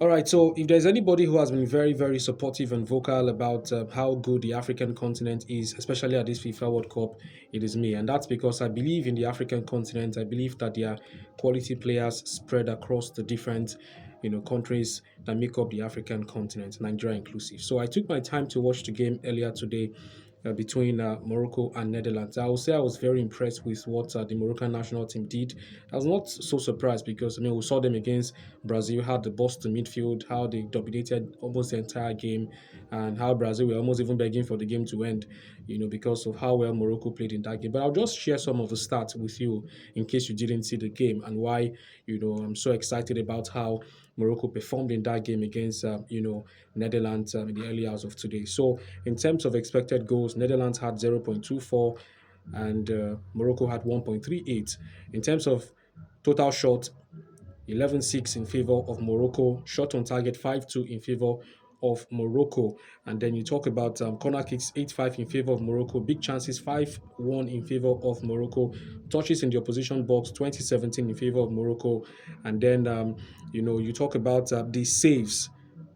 All right, so if there's anybody who has been very, very supportive and vocal about how good the African continent is, especially at this FIFA World Cup, it is me. And that's because I believe in the African continent. I believe that there are quality players spread across the different, countries that make up the African continent, Nigeria inclusive. So I took my time to watch the game earlier today between Morocco and Netherlands. I will say I was very impressed with what the Moroccan national team did. I was not so surprised because we saw them against Brazil, had the bus to midfield, how they dominated almost the entire game, and how Brazil were almost even begging for the game to end, because of how well Morocco played in that game. But I'll just share some of the stats with you in case you didn't see the game and why, I'm so excited about how Morocco performed in that game against, Netherlands in the early hours of today. So, in terms of expected goals, Netherlands had 0.24 and Morocco had 1.38. In terms of total shots, 11-6 in favor of Morocco, shot on target 5-2 in favor of Morocco. And then you talk about corner kicks 8-5 in favor of Morocco, big chances 5-1 in favor of Morocco, touches in the opposition box 2017 in favor of Morocco. And then, you talk about the saves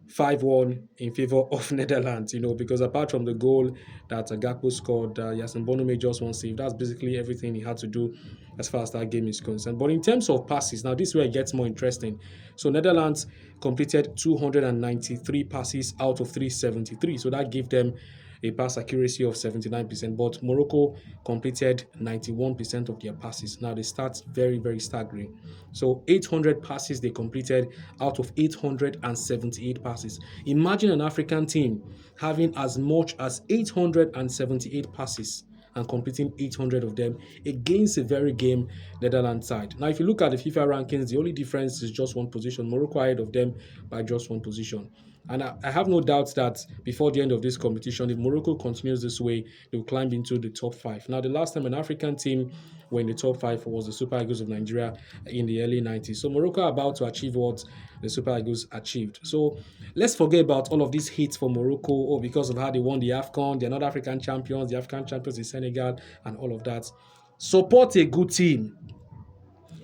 5-1 in favor of Netherlands, because apart from the goal that Gakpo scored, Yasin Bono made just one save. That's basically everything he had to do as far as that game is concerned. But in terms of passes, now this is where it gets more interesting. So Netherlands completed 293 passes out of 373. So that gave them a pass accuracy of 79%, but Morocco completed 91% of their passes. Now, the stats very, very staggering. So 800 passes they completed out of 878 passes. Imagine an African team having as much as 878 passes and completing 800 of them against a very game Netherlands side. Now, if you look at the FIFA rankings, the only difference is just one position. Morocco ahead of them by just one position. And I have no doubt that before the end of this competition, if Morocco continues this way, they'll climb into the top five. Now, the last time an African team were in the top five was the Super Eagles of Nigeria in the early 90s. So Morocco are about to achieve what the Super Eagles achieved. So let's forget about all of these hits for Morocco, because of how they won the AFCON, they're not African champions, the African champions in Senegal, and all of that. Support a good team.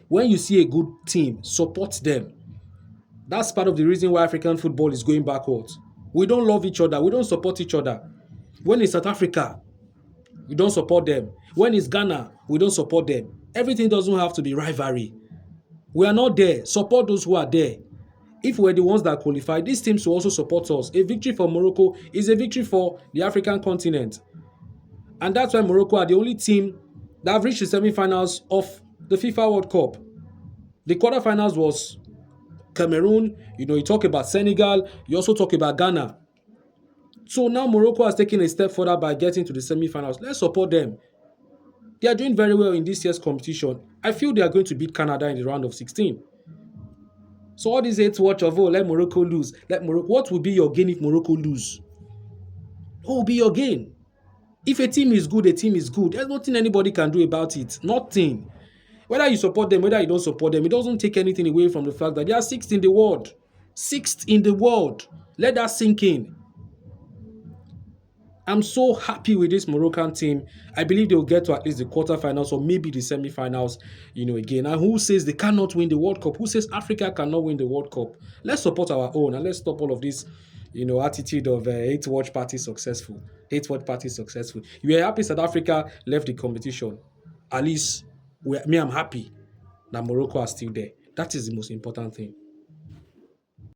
When you see a good team, support them. That's part of the reason why African football is going backwards. We don't love each other. We don't support each other. When it's South Africa, we don't support them. When it's Ghana, we don't support them. Everything doesn't have to be rivalry. We are not there. Support those who are there. If we're the ones that qualify, these teams will also support us. A victory for Morocco is a victory for the African continent. And that's why Morocco are the only team that have reached the semi-finals of the FIFA World Cup. The quarterfinals was Cameroon, you talk about Senegal, you also talk about Ghana. So now Morocco has taken a step further by getting to the semi-finals. Let's support them. They are doing very well in this year's competition. I feel they are going to beat Canada in the round of 16. So all these hate watch of, let Morocco lose. What will be your gain if Morocco lose? What will be your gain? If a team is good, a team is good. There's nothing anybody can do about it. Nothing. Whether you support them, whether you don't support them, it doesn't take anything away from the fact that they are sixth in the world. Sixth in the world. Let that sink in. I'm so happy with this Moroccan team. I believe they'll get to at least the quarterfinals or maybe the semi-finals, again. And who says they cannot win the World Cup? Who says Africa cannot win the World Cup? Let's support our own and let's stop all of this, attitude of hate watch party successful. Hate watch party successful. You are happy South Africa left the competition. At least, I'm happy that Morocco are still there. That is the most important thing.